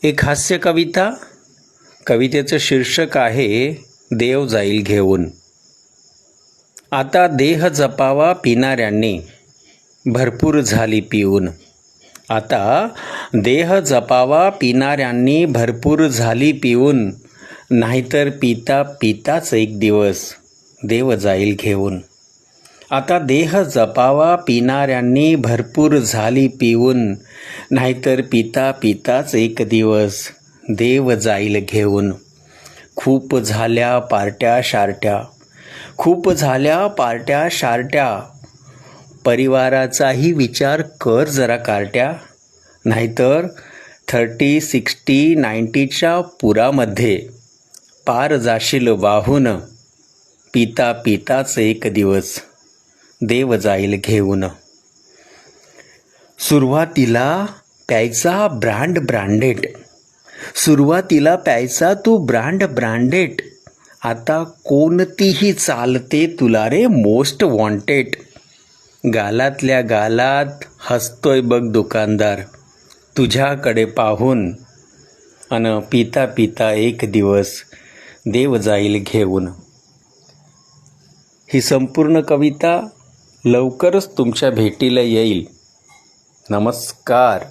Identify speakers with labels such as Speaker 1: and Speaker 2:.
Speaker 1: एक हास्य कविता. कवितेचं शीर्षक आहे देव जाईल घेऊन. आता देह जपावा पिणाऱ्यांनी भरपूर झाली पिऊन. आता देह जपावा पिणाऱ्यांनी भरपूर झाली पिऊन. नाहीतर पिता पिताच एक दिवस देव जाईल घेऊन. आता देह जपावा पिणाऱ्यांनी भरपूर झाली पिऊन. नाहीतर पिता पिताच एक दिवस देव जाईल घेऊन. खूप झाल्या पार्ट्या शारट्या, खूप झाल्या पार्ट्या शारट्या. परिवाराचाही विचार कर जरा कार्ट्या. नाहीतर 30, 60, 90च्या पुरामध्ये पार जाशील वाहून. पिता पिताच एक दिवस देव जाईल घेऊन. सुरुवातीला प्यायचा ब्रँडेड, सुरुवातीला प्यायचा तू ब्रँडेड. आता कोणतीही चालते तुला रे मोस्ट वॉन्टेड. गालातल्या गालात हसतोय बघ दुकानदार तुझ्याकडे पाहून. अन पिता पिता एक दिवस देव जाईल घेऊन. ही संपूर्ण कविता लवकरच तुमच्या भेटीला येईल. नमस्कार.